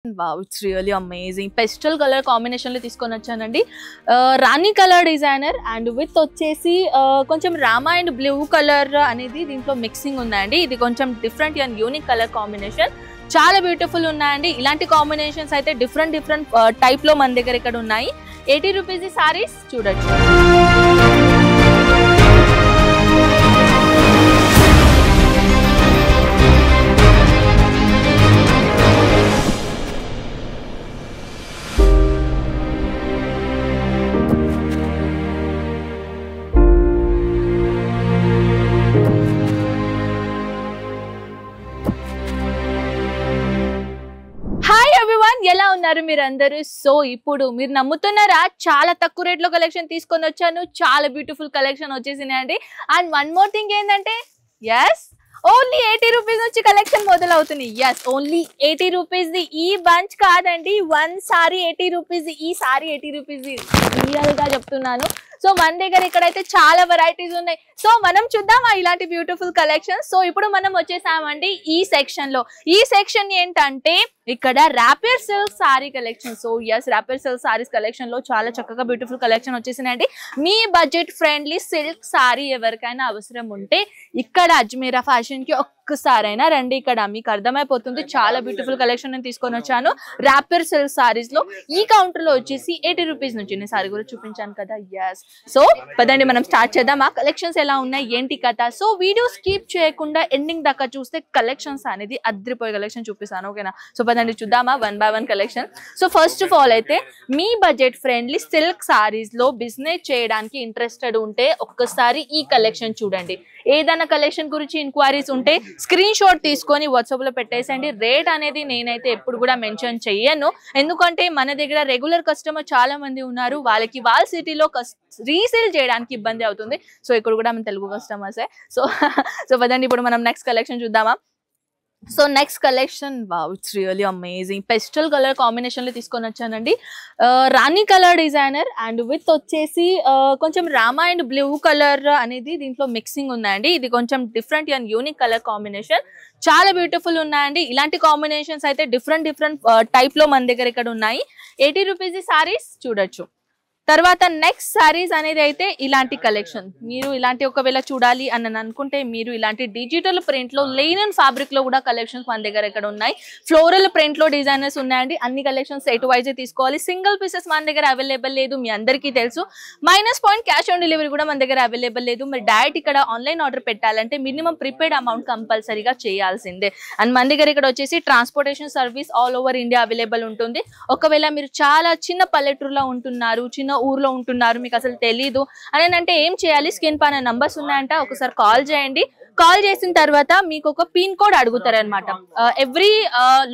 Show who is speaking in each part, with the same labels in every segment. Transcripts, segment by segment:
Speaker 1: Wow, it's really amazing. Pastel color combination లో తీసుకొని వచ్చానండి. Rani colour designer and with వచ్చేసి కొంచెం రామా అండ్ బ్లూ కలర్ అనేది దీంట్లో మిక్సింగ్ ఉందండి. ఇది కొంచెం different and unique colour combination. చాలా బ్యూటిఫుల్ ఉన్నాయండి. ఇలాంటి కాంబినేషన్స్ అయితే డిఫరెంట్ టైప్ లో మన దగ్గర ఇక్కడ ఉన్నాయి. 80 రూపీస్ ఈ సారీస్ చూడొచ్చు. హాయ్ ఎవ్రీవన్, ఎలా ఉన్నారు మీరు అందరూ? సో ఇప్పుడు మీరు నమ్ముతున్నారా, చాలా తక్కువ రేట్ లో కలెక్షన్ తీసుకొని వచ్చాను. చాలా బ్యూటిఫుల్ కలెక్షన్ వచ్చేసినాయండి. అండ్ వన్ మోర్ థింగ్ ఏంటంటే, ఎస్ ఓన్లీ 80 రూపీస్ నుంచి కలెక్షన్ మొదలవుతుంది. ఎస్, ఓన్లీ 80 రూపీస్ ది ఈ బంచ్ కాదండి, వన్ సారీ 80 రూపీస్, ఈ సారీ 80 రూపీస్ రియల్ గా చెప్తున్నాను. సో మన దగ్గర ఇక్కడైతే చాలా వెరైటీస్ ఉన్నాయి. సో మనం చూద్దాం ఇలాంటి బ్యూటిఫుల్ కలెక్షన్. సో ఇప్పుడు మనం వచ్చేసామండి ఈ సెక్షన్ లో. ఈ సెక్షన్ ఏంటంటే ఇక్కడ rapier silk sari collection. So yes, rapier silk saris collection లో చాలా చక్కగా బ్యూటిఫుల్ కలెక్షన్ వచ్చేసినాయండి. మీ బడ్జెట్ ఫ్రెండ్లీ సిల్క్ సారీ ఎవరికైనా అవసరం ఉంటే ఇక్కడ అజ్మీరా ఫ్యాషన్ కి ఒక్కసారైనా రండి. ఇక్కడ మీకు అర్థమైపోతుంది. చాలా బ్యూటిఫుల్ కలెక్షన్ నేను తీసుకొని వచ్చాను ర్యాపియర్ సిల్క్ సారీస్ లో. ఈ కౌంటర్ లో వచ్చేసి 80 రూపీస్ నుంచి నేను సారీ కూడా చూపించాను కదా. ఎస్, సో పదండి మనం స్టార్ట్ చేద్దాం. ఆ కలెక్షన్స్ ఎలా ఉన్నాయి ఏంటి కథ. సో వీడియో స్కిప్ చేయకుండా ఎండింగ్ దాకా చూస్తే కలెక్షన్స్ అనేది అద్రిపోయే కలెక్షన్ చూపిస్తాను. ఓకేనా? సో పదండి చూద్దామా one by one collection. So first of all అయితే మీ బడ్జెట్ ఫ్రెండ్లీ సిల్క్ సారీస్ లో బిజినెస్ చేయడానికి ఇంట్రెస్టెడ్ ఉంటే ఒక్కసారి ఈ కలెక్షన్ చూడండి. ఏదైనా కలెక్షన్ గురించి ఇంక్వైరీస్ ఉంటే స్క్రీన్ షాట్ తీసుకొని వాట్సాప్ లో పెట్టేసండి. రేట్ అనేది నేనైతే ఎప్పుడు కూడా మెన్షన్ చెయ్యను, ఎందుకంటే మన దగ్గర రెగ్యులర్ కస్టమర్ చాలా మంది ఉన్నారు. వాళ్ళకి వాళ్ళ సిటీలో రీసేల్ చేయడానికి ఇబ్బంది అవుతుంది. సో ఇక్కడ కూడా మన తెలుగు కస్టమర్సే. సో పదండి ఇప్పుడు మనం నెక్స్ట్ కలెక్షన్ చూద్దామా. So next collection, wow, it's really amazing. Pastel colour combination లో తీసుకొని వచ్చానండి. Rani colour designer and with వచ్చేసి కొంచెం రామా అండ్ బ్లూ కలర్ అనేది దీంట్లో మిక్సింగ్ ఉందండి. ఇది కొంచెం different and unique colour combination. చాలా బ్యూటిఫుల్ ఉన్నాయండి. ఇలాంటి కాంబినేషన్స్ అయితే డిఫరెంట్ టైప్ లో మన దగ్గర ఇక్కడ ఉన్నాయి. 80 రూపీస్ ఈ సారీస్ చూడొచ్చు. తర్వాత నెక్స్ట్ సారీస్ అనేది అయితే ఇలాంటి కలెక్షన్. మీరు ఇలాంటి ఒకవేళ చూడాలి అని అనుకుంటే మీరు ఇలాంటి డిజిటల్ ప్రింట్ లో లెనిన్ ఫ్యాబ్రిక్ లో కూడా కలెక్షన్స్ మన దగ్గర ఇక్కడ ఉన్నాయి. ఫ్లోరల్ ప్రింట్ లో డిజైనర్స్ ఉన్నాయండి. అన్ని కలెక్షన్స్ సెట్ వైజ్ తీసుకోవాలి. సింగిల్ పీసెస్ మన దగ్గర అవైలబుల్ లేదు, మీ అందరికీ తెలుసు. -.5 క్యాష్ ఆన్ డెలివరీ కూడా మన దగ్గర అవైలబుల్ లేదు. మరి డైరెక్ట్ ఇక్కడ ఆన్లైన్ ఆర్డర్ పెట్టాలంటే మినిమం ప్రిపేర్డ్ అమౌంట్ కంపల్సరీగా చేయాల్సిందే. అండ్ మన దగ్గర ఇక్కడ వచ్చేసి transportation service all over India available ఉంటుంది. ఒకవేళ మీరు చాలా చిన్న పల్లెటూరులో ఉంటున్నారు, చిన్న ఊర్లో ఉంటున్నారు, మీకు అసలు తెలీదు అని అంటే ఏం చేయాలి, స్క్రీన్ పైన నంబర్స్ ఉన్నాయంట, ఒకసారి కాల్ చేయండి. కాల్ చేసిన తర్వాత మీకు ఒక పిన్ కోడ్ అడుగుతారు అనమాట. ఎవ్రీ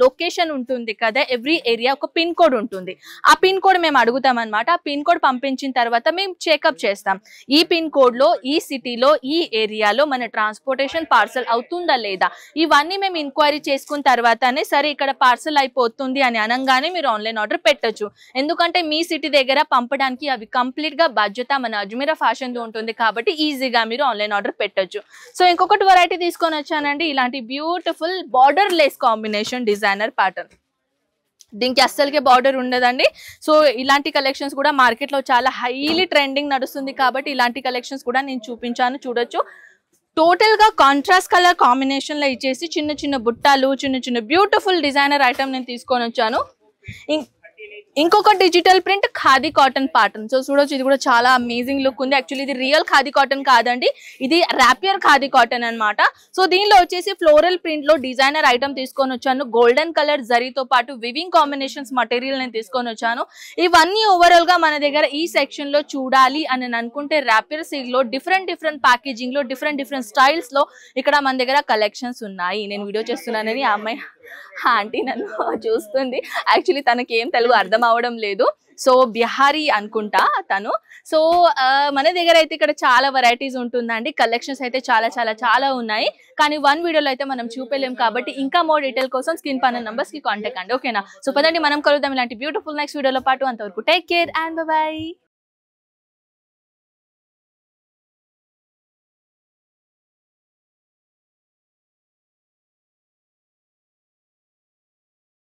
Speaker 1: లొకేషన్ ఉంటుంది కదా, ఎవ్రీ ఏరియా ఒక పిన్ కోడ్ ఉంటుంది. ఆ పిన్ కోడ్ మేము అడుగుతాం అనమాట. ఆ పిన్ కోడ్ పంపించిన తర్వాత మేము చెకప్ చేస్తాం. ఈ పిన్ కోడ్ లో, ఈ సిటీలో, ఈ ఏరియాలో మన ట్రాన్స్పోర్టేషన్ పార్సల్ అవుతుందా లేదా, ఇవన్నీ మేము ఎంక్వైరీ చేసుకున్న తర్వాతనే సరే ఇక్కడ పార్సల్ అయిపోతుంది అని అనగానే మీరు ఆన్లైన్ ఆర్డర్ పెట్టొచ్చు. ఎందుకంటే మీ సిటీ దగ్గర పంపడానికి అవి కంప్లీట్ గా బాధ్యత మన అజ్మీరా ఫ్యాషన్ ఉంటుంది కాబట్టి ఈజీగా మీరు ఆన్లైన్ ఆర్డర్ పెట్టొచ్చు. సో ఇంకొకటి వెరైటీ తీసుకొని వచ్చానండి. ఇలాంటి beautiful border less combination designer pattern. దీనికి అస్సలకే బార్డర్ ఉండదండి. సో ఇలాంటి కలెక్షన్స్ కూడా మార్కెట్ లో చాలా హైలీ ట్రెండింగ్ నడుస్తుంది కాబట్టి ఇలాంటి కలెక్షన్స్ కూడా నేను చూపించాను, చూడొచ్చు. టోటల్ గా కాంట్రాస్ట్ కలర్ కాంబినేషన్ లో ఇచ్చేసి చిన్న చిన్న బుట్టాలు, చిన్న బ్యూటిఫుల్ డిజైనర్ ఐటమ్ నేను తీసుకొని వచ్చాను. ఇంకొక digital print khadi cotton pattern. So చూడొచ్చు, ఇది కూడా చాలా అమేజింగ్ లుక్ ఉంది. యాక్చువల్లీ ఇది రియల్ ఖాదీ కాటన్ కాదండి, ఇది ర్యాపియర్ ఖాదీ కాటన్ అనమాట. సో దీనిలో వచ్చేసి ఫ్లోరల్ ప్రింట్ లో డిజైనర్ ఐటమ్ తీసుకొని వచ్చాను. గోల్డెన్ కలర్ జరీతో పాటు వివింగ్ కాంబినేషన్స్ మటీరియల్ నేను తీసుకొని వచ్చాను. ఇవన్నీ ఓవరాల్ గా మన దగ్గర ఈ సెక్షన్ లో చూడాలి అని అనుకుంటే ర్యాపియర్ సిల్క్ లో డిఫరెంట్ ప్యాకేజింగ్ లో డిఫరెంట్ స్టైల్స్ లో ఇక్కడ మన దగ్గర కలెక్షన్స్ ఉన్నాయి. నేను వీడియో చేస్తున్నానని ఆ అమ్మాయి ఆంటీ నన్ను చూస్తుంది. యాక్చువల్లీ తనకి ఏం తెలుగు అర్థం అవడం లేదు. సో బిహారీ అనుకుంటా తను. సో మన దగ్గర అయితే ఇక్కడ చాలా వెరైటీస్ ఉంటుందండి. కలెక్షన్స్ అయితే చాలా ఉన్నాయి. కానీ వన్ వీడియోలో అయితే మనం చూపలేం కాబట్టి ఇంకా మోర్ డీటెయిల్ కోసం స్క్రీన్ పైన నంబర్స్ కి కాంటాక్ట్ అండి. ఓకేనా? సో పదండి మనం కలుద్దాం ఇలాంటి బ్యూటిఫుల్ నెక్స్ట్ వీడియోలో పాటు. అంతవరకు టేక్ కేర్ అండ్ బై.